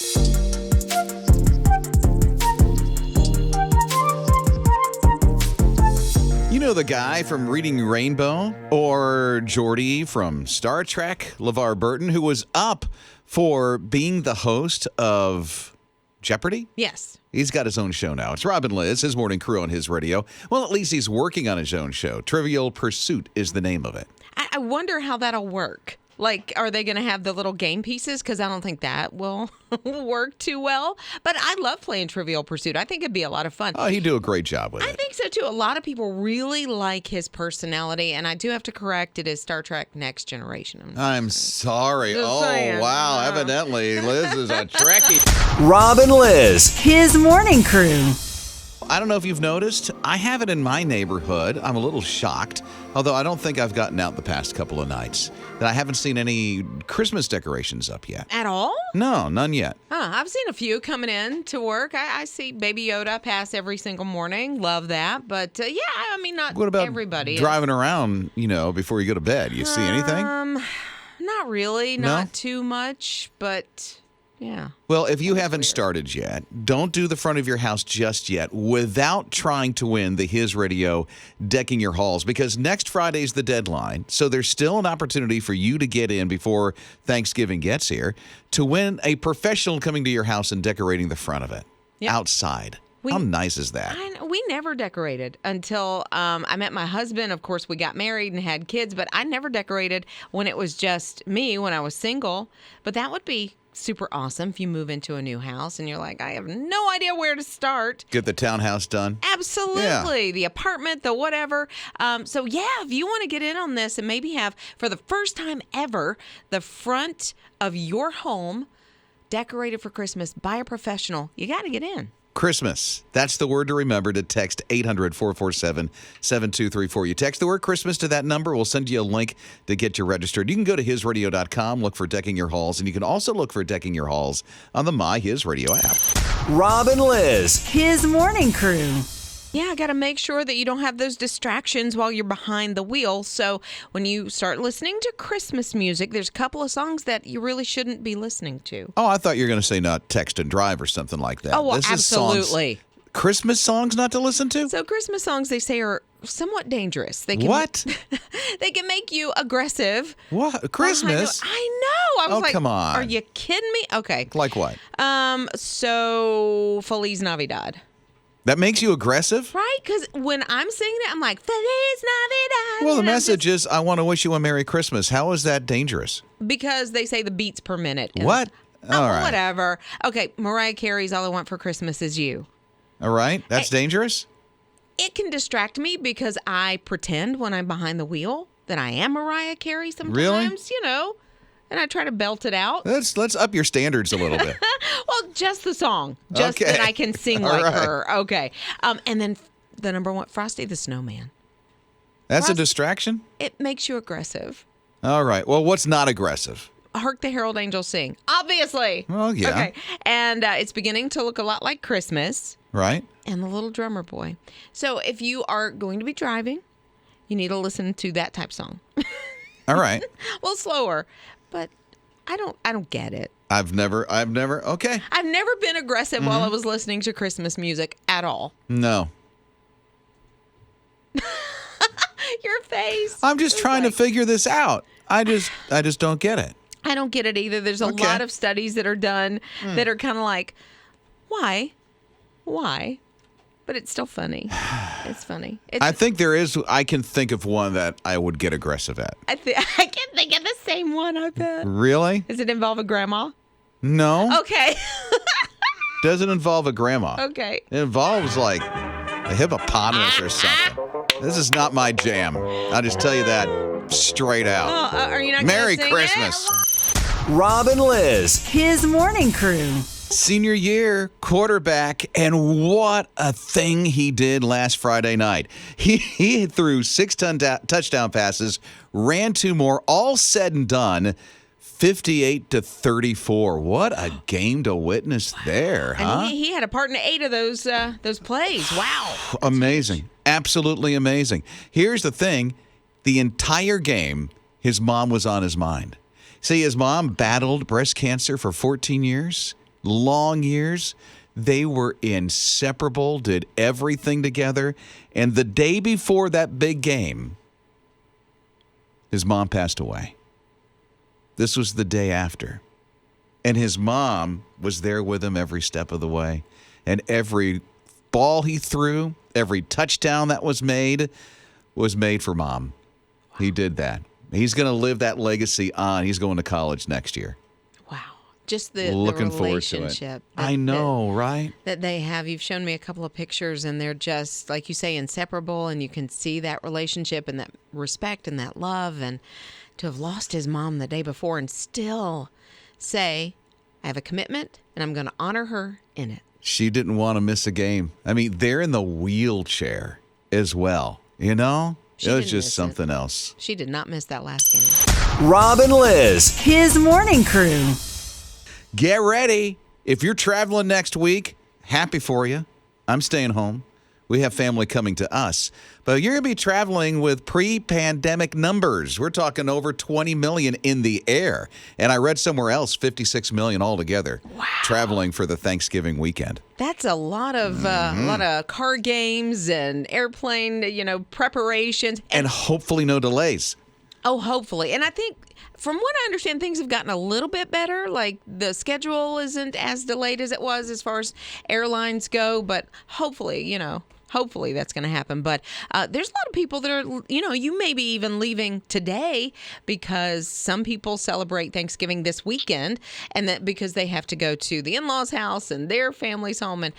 You know the guy from Reading Rainbow or Geordie from Star Trek, LeVar Burton, who was up for being the host of Jeopardy? Yes. He's got his own show now. It's Rob and Lizz, his morning crew on his radio. Well, at least he's working on his own show. Trivial Pursuit is the name of it. I wonder how that'll work. Like, are they going to have the little game pieces? Because I don't think that will work too well. But I love playing Trivial Pursuit. I think it'd be a lot of fun. Oh, he'd do a great job with it. I think so, too. A lot of people really like his personality. And I do have to correct, it is Star Trek Next Generation. I'm sorry. Just saying. Wow. Evidently, Liz is a Trekkie. Rob and Liz, his morning crew. I don't know if you've noticed. I have it in my neighborhood. I'm a little shocked, although I don't think I've gotten out the past couple of nights, that I haven't seen any Christmas decorations up yet. At all? No, none yet. I've seen a few coming in to work. I see Baby Yoda pass every single morning. Love that. But, yeah, I mean, not What about everybody. driving around, before you go to bed? You see anything? Not really. No? Not too much, but... yeah. Well, if you haven't started yet, don't do the front of your house just yet without trying to win the His Radio Decking Your Halls, because next Friday's the deadline. So there's still an opportunity for you to get in before Thanksgiving gets here to win a professional coming to your house and decorating the front of it outside. How nice is that? We never decorated until I met my husband. Of course, we got married and had kids, but I never decorated when it was just me, when I was single. But that would be super awesome if you move into a new house and you're like, I have no idea where to start. Get the townhouse done. Absolutely. Yeah. The apartment, the whatever. So yeah, if you want to get in on this and maybe have, for the first time ever, the front of your home decorated for Christmas by a professional, you got to get in. Christmas. That's the word to remember to text 800-447-7234. You text the word Christmas to that number. We'll send you a link to get you registered. You can go to hisradio.com, look for Decking Your Halls, and you can also look for Decking Your Halls on the My His Radio app. Rob and Liz, his morning crew. Yeah, got to make sure that you don't have those distractions while you're behind the wheel. So when you start listening to Christmas music, there's a couple of songs that you really shouldn't be listening to. Oh, I thought you were going to say not text and drive or something like that. Oh, well, This is absolutely. Christmas songs not to listen to? So Christmas songs, they say, are somewhat dangerous. They can, What? They can make you aggressive. What? Christmas? I know. I was like, come on. Are you kidding me? Okay. Like what? So Feliz Navidad. That makes you aggressive? Right? Because when I'm singing it, I'm like, Feliz Navidad. Well, the And I'm message is, I want to wish you a Merry Christmas. How is that dangerous? because they say the beats per minute. What? All right. Whatever. Okay, Mariah Carey's All I Want for Christmas Is You. All right. That's dangerous? It can distract me because I pretend when I'm behind the wheel that I am Mariah Carey sometimes, Really? And I try to belt it out. Let's up your standards a little bit. Well, just the song. Just Okay. that I can sing All like right. her. Okay. And then the number one, Frosty the Snowman. That's a distraction? It makes you aggressive. All right. Well, what's not aggressive? Hark the Herald Angels Sing. Obviously. Well, yeah. Okay. And it's beginning to look a lot like Christmas. Right? And the Little Drummer Boy. So if you are going to be driving, you need to listen to that type song. All right. Well, slower, but I don't get it. I've never, okay. I've never been aggressive while I was listening to Christmas music at all. No. Your face. I'm just trying to figure this out. I just don't get it. I don't get it either. There's a Okay. lot of studies that are done that are kind of like, why? Why? But it's still funny. It's funny. I think I can think of one that I would get aggressive at. I can think of the same one, I bet. Really? Does it involve a grandma? No. Okay. Doesn't involve a grandma. Okay. It involves like a hippopotamus or something. This is not my jam. I'll just tell you that straight out. Are you not Merry gonna sing Christmas. Rob and Liz, his morning crew. Senior year quarterback, and what a thing he did last Friday night. He threw 6 touchdown passes, ran 2 more, all said and done, 58-34. What a game to witness there, huh? And he had a part in 8 of those plays. Wow. Amazing. Absolutely amazing. Here's the thing. The entire game, his mom was on his mind. See, his mom battled breast cancer for 14 years. long years. They were inseparable, did everything together. And the day before that big game, his mom passed away. This was the day after. And his mom was there with him every step of the way. And every ball he threw, every touchdown that was made for Mom. He did that. He's going to live that legacy on. He's going to college next year. Wow. Just the Looking forward to it. relationship. I know, right? That they have. You've shown me a couple of pictures, and they're just, like you say, inseparable, and you can see that relationship and that respect and that love. And to have lost his mom the day before and still say, I have a commitment, and I'm going to honor her in it. She didn't want to miss a game. I mean, they're in the wheelchair as well, you know? She It was didn't just miss something it. else. She did not miss that last game. Rob and Liz, his morning crew. Get ready. If you're traveling next week, happy for you. I'm staying home. We have family coming to us. But you're going to be traveling with pre-pandemic numbers. We're talking over 20 million in the air. And I read somewhere else 56 million altogether traveling for the Thanksgiving weekend. That's a lot of car games and airplane, preparations. And hopefully no delays. Oh, hopefully. And I think from what I understand, things have gotten a little bit better. Like the schedule isn't as delayed as it was as far as airlines go. But hopefully, hopefully that's going to happen. But there's a lot of people that are, you may be even leaving today because some people celebrate Thanksgiving this weekend and that because they have to go to the in-laws' house and their family's home. And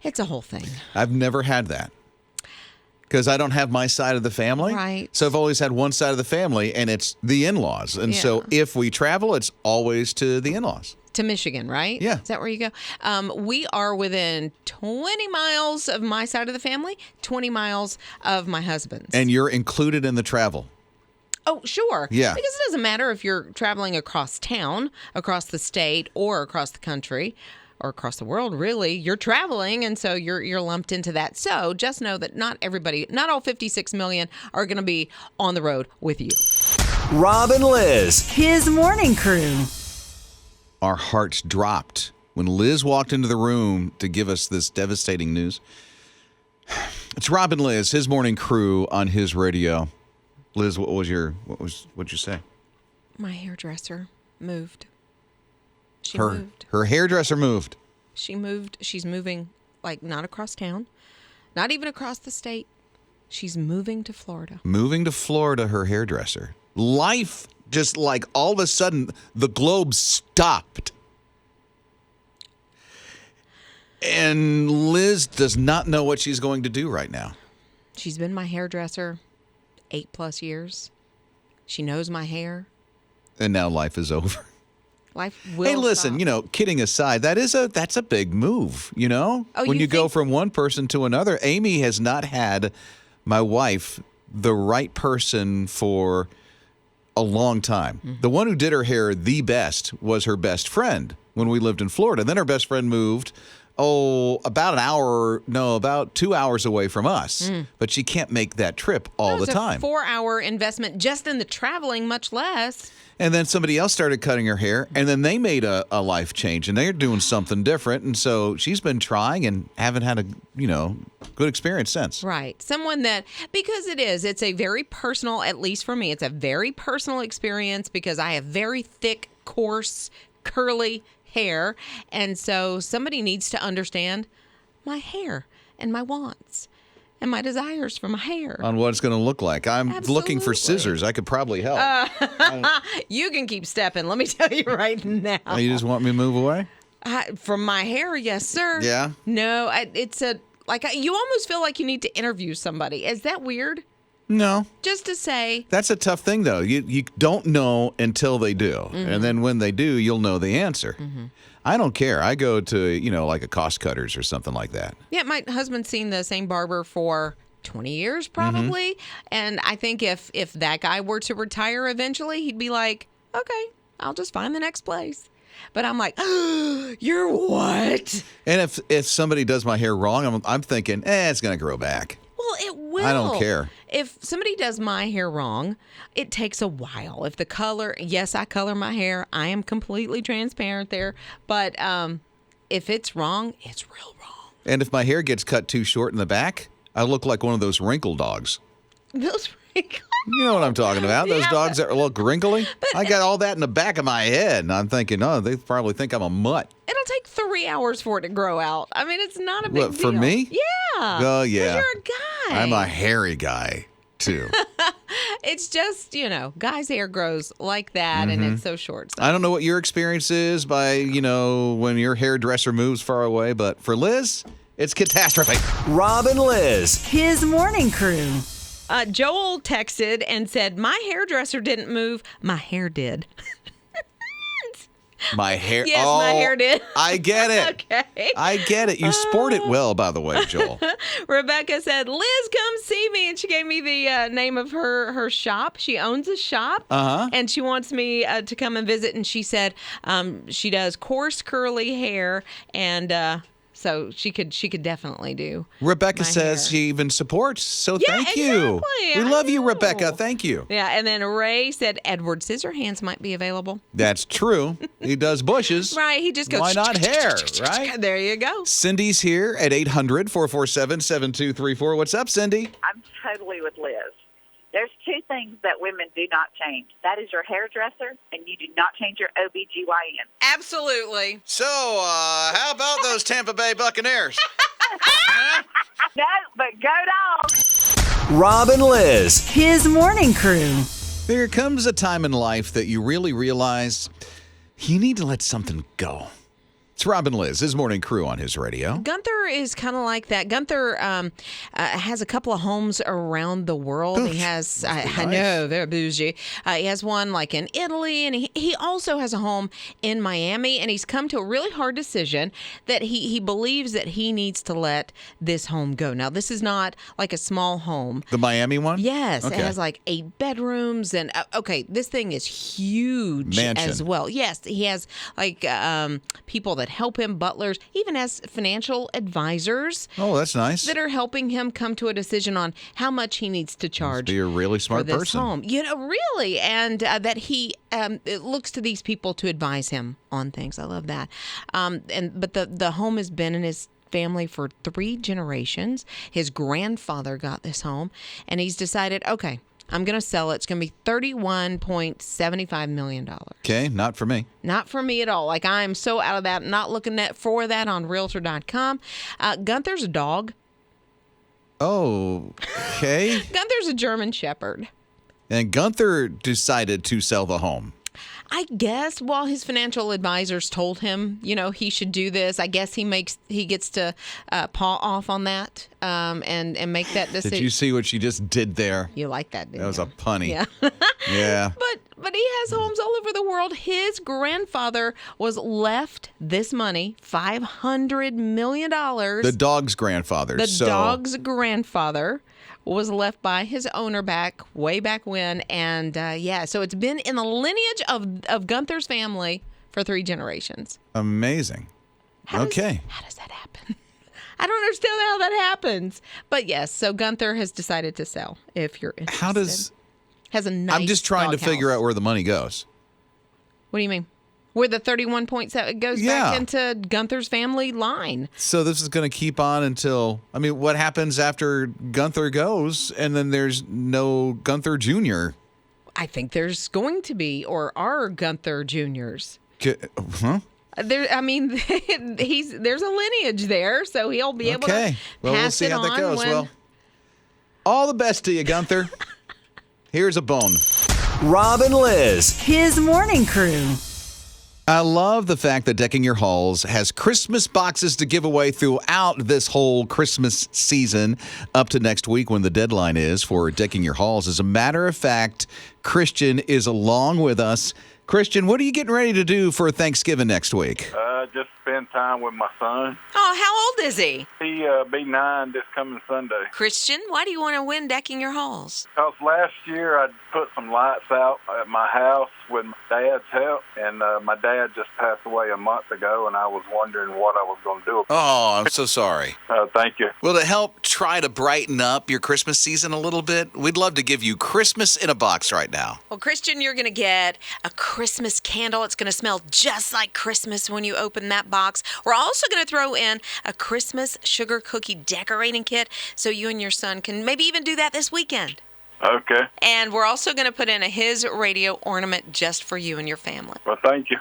it's a whole thing. I've never had that because I don't have my side of the family. Right. So I've always had one side of the family and it's the in-laws. And so if we travel, it's always to the in-laws. To Michigan, right? Yeah. Is that where you go? We are within 20 miles of my side of the family, 20 miles of my husband's. And you're included in the travel. Oh, sure. Yeah. Because it doesn't matter if you're traveling across town, across the state, or across the country, or across the world, really. You're traveling, and so you're lumped into that. So just know that not all 56 million are going to be on the road with you. Rob and Liz, his morning crew. Our hearts dropped when Liz walked into the room to give us this devastating news. It's Rob and Liz, his morning crew on his radio. Liz, what'd you say? My hairdresser moved. She Her moved. Her hairdresser moved. She moved. She's moving, like, not across town, not even across the state. She's moving to Florida. Moving to Florida, her hairdresser. Life, just like all of a sudden, the globe stopped. And Liz does not know what she's going to do right now. She's been my hairdresser 8+ years. She knows my hair. And now life is over. Life will Hey, listen, stop. kidding aside, that's a big move, Oh, when you you go think- from one person to another. Amy has not had my wife, the right person for a long time. Mm-hmm. The one who did her hair the best was her best friend when we lived in Florida. Then her best friend moved, about 2 hours away from us. But she can't make that trip all the time. It's a 4-hour investment just in the traveling, much less. And then somebody else started cutting her hair, and then they made a life change, and they're doing something different. And so she's been trying and haven't had a, good experience since. Right. Someone that, because it's a very personal, at least for me, it's a very personal experience because I have very thick, coarse, curly hair. And so somebody needs to understand my hair and my wants and my desires for my hair. On what it's going to look like. I'm looking for Absolutely. scissors. I could probably help. You can keep stepping. Let me tell you right now. You just want me to move away? From my hair, yes, sir. Yeah? No, you almost feel like you need to interview somebody. Is that weird? No. Just to say, That's a tough thing, though. You don't know until they do. Mm-hmm. And then when they do, you'll know the answer. I don't care. I go to, like a Cost Cutters or something like that. yeah, my husband's seen the same barber for 20 years probably. And I think if that guy were to retire eventually, he'd be like, okay, I'll just find the next place. But I'm like, you're what? And if somebody does my hair wrong, I'm thinking, it's going to grow back. Well, it will. I don't care. If somebody does my hair wrong, it takes a while. If the color, yes, I color my hair. I am completely transparent there. But if it's wrong, it's real wrong. And if my hair gets cut too short in the back, I look like one of those wrinkle dogs. Those wrinkles. You know what I'm talking about. Those Yeah, dogs that look wrinkly. I got all that in the back of my head, and I'm thinking, oh, they probably think I'm a mutt. It'll take 3 hours for it to grow out. I mean, it's not a big What, deal. for me? Yeah. Oh, yeah. 'Cause you're a guy. I'm a hairy guy, too. It's just, guys' hair grows like that, and it's so short. So. I don't know what your experience is by, when your hairdresser moves far away, but for Liz, it's catastrophe. Rob and Liz, his morning crew. Joel texted and said, my hairdresser didn't move. My hair did. My hair. Yes, my hair did. I get it. Okay. I get it. You sport it well, by the way, Joel. Rebecca said, Liz, come see me. And she gave me the name of her shop. She owns a shop. And she wants me to come and visit. And she said she does coarse, curly hair. And so she could definitely do. Rebecca my says hair. she even supports. So Yeah, thank you. exactly. We I love you, know. Rebecca. Thank you. Yeah, and then Ray said Edward Scissorhands might be available. That's true. He does bushes. Right, he just goes. Why not hair, right? There you go. Cindy's here at 800-447-7234. What's up, Cindy? I'm totally with Liz. There's two things that women do not change. That is your hairdresser, and you do not change your OBGYN. Absolutely. So, how about those Tampa Bay Buccaneers? No, but go Dogs! Rob and Liz, his morning crew. There comes a time in life that you really realize you need to let something go. It's Rob and Liz, his morning crew on his radio. Gunther is kind of like that. Gunther has a couple of homes around the world. He has, I know, they're bougie. He has one like in Italy, and he also has a home in Miami, and he's come to a really hard decision that he believes that he needs to let this home go. Now, this is not like a small home. The Miami one? Yes, Okay. It has like 8 bedrooms, and this thing is huge Mansion. as well. Yes, he has like people that help him, butlers, even has financial advisors Oh, that's nice. that are helping him come to a decision on how much he needs to charge Be a really for smart this person. home. Really, and that he it looks to these people to advise him on things. I love that. But the home has been in his family for 3 generations. His grandfather got this home, and he's decided, okay, I'm going to sell it. It's going to be $31.75 million. Okay, not for me. Not for me at all. Like, I'm so out of that, not looking for that on Realtor.com. Gunther's a dog. Oh, okay. Gunther's a German Shepherd. And Gunther decided to sell the home. I guess while his financial advisors told him, he should do this, I guess he gets to paw off on that and make that decision. Did you see what she just did there? You like that, didn't you? That was a punny. Yeah. Yeah. But he has homes all over the world. His grandfather was left this money, $500 million. The dog's grandfather. The dog's grandfather was left by his owner way back when. And so it's been in the lineage of Gunther's family for 3 generations. Amazing. How does that happen? I don't understand how that happens. But yes, so Gunther has decided to sell, if you're interested. Has a nice I'm just trying to figure out where the money goes. What do you mean? Where the 31.7 goes back into Gunther's family line. So this is going to keep on until, what happens after Gunther goes and then there's no Gunther Jr.? I think there's going to be, or are Gunther Juniors. Huh? There's a lineage there, so he'll be able to Well, we'll see how that goes. Well, all the best to you, Gunther. Here's a bone. Rob and Liz, his morning crew. I love the fact that Decking Your Halls has Christmas boxes to give away throughout this whole Christmas season up to next week when the deadline is for Decking Your Halls. As a matter of fact, Christian is along with us. Christian, what are you getting ready to do for Thanksgiving next week? Just spend time with my son. Oh, how old is he? He'll be 9 this coming Sunday. Christian, why do you want to win Decking Your Halls? Because last year I put some lights out at my house with my dad's help, and my dad just passed away a month ago, and I was wondering what I was going to do. Oh, I'm so sorry. Thank you. Well, to help try to brighten up your Christmas season a little bit, we'd love to give you Christmas in a box right now. Well, Christian, you're going to get a Christmas candle. It's going to smell just like Christmas when you open that box. We're also going to throw in a Christmas sugar cookie decorating kit so you and your son can maybe even do that this weekend. Okay. And we're also going to put in a His Radio ornament just for you and your family. Well, thank you.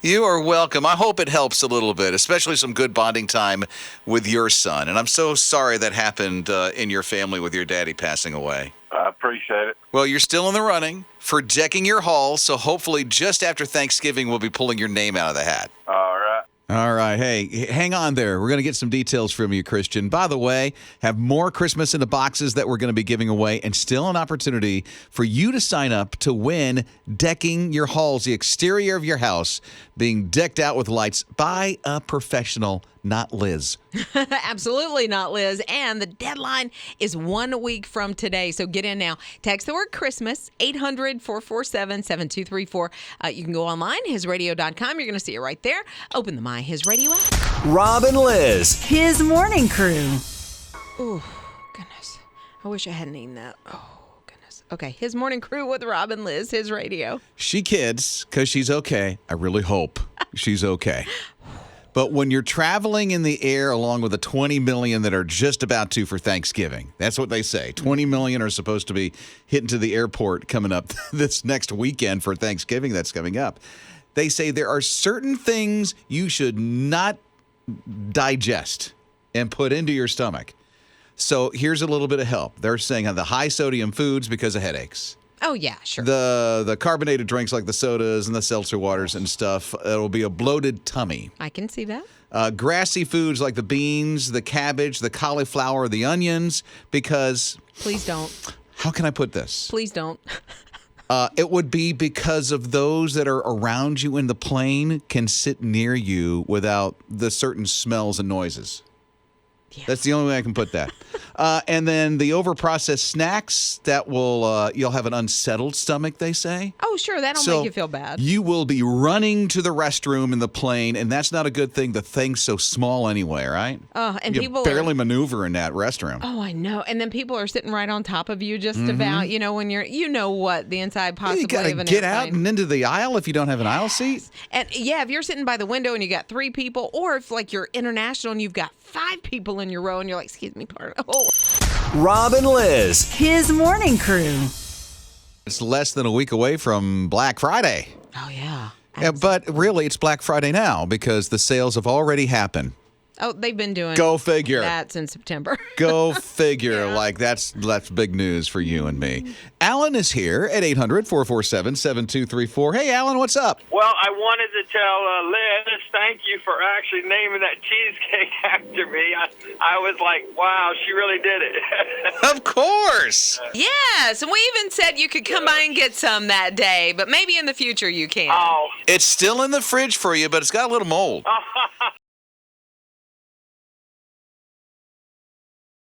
You are welcome. I hope it helps a little bit, especially some good bonding time with your son. And I'm so sorry that happened in your family with your daddy passing away. I appreciate it. Well, you're still in the running for decking your halls, so hopefully just after Thanksgiving we'll be pulling your name out of the hat. All right. All right. Hey, hang on there. We're going to get some details from you, Christian. By the way, have more Christmas in the boxes that we're going to be giving away, and still an opportunity for you to sign up to win decking your halls, the exterior of your house being decked out with lights by a professional, not Lizz. Absolutely not, Liz. And the deadline is 1 week from today. So get in now. Text the word Christmas, 800-447-7234. You can go online, hisradio.com. You're going to see it right there. Open the My His Radio app. Rob and Liz, his morning crew. Oh, goodness. I wish I hadn't eaten that. Oh. Okay, His Morning Crew with Rob and Liz, His Radio. She kids because she's okay. I really hope she's okay. But when you're traveling in the air along with the 20 million that are just about to for Thanksgiving, that's what they say. 20 million are supposed to be hitting to the airport coming up this next weekend for Thanksgiving that's coming up. They say there are certain things you should not digest and put into your stomach. So here's a little bit of help. They're saying on the high sodium foods because of headaches. Oh, yeah, sure. The carbonated drinks like the sodas and the seltzer waters and stuff, it'll be a bloated tummy. I can see that. Grassy foods like the beans, the cabbage, the cauliflower, the onions, because... Please don't. How can I put this? Please don't. It would be because of those that are around you in the plane can sit near you without the certain smells and noises. Yeah. That's the only way I can put that. And then the overprocessed snacks, that will you'll have an unsettled stomach, they say. Oh, sure. That'll make you feel bad. You will be running to the restroom in the plane, and that's not a good thing. The thing's so small anyway, right? And you people barely maneuver in that restroom. Oh, I know. And then people are sitting right on top of you just about, when you're, what the inside possibly You got of to an get airplane. out and into the aisle if you don't have an aisle seat. And if you're sitting by the window and you got 3 people, or if you're international and you've got 5 people in your row and you're like, excuse me, pardon. Oh. Rob and Liz, his morning crew. It's less than a week away from Black Friday. Oh, yeah. Yeah, but really, it's Black Friday now because the sales have already happened. Oh, they've been doing Go figure. that since September. Go figure. Yeah. Like, that's big news for you and me. Alan is here at 800-447-7234. Hey, Alan, what's up? Well, I wanted to tell Liz, thank you for actually naming that cheesecake after me. I was like, wow, she really did it. Of course. Yes, and we even said you could come by and get some that day, but maybe in the future you can. Oh. It's still in the fridge for you, but it's got a little mold.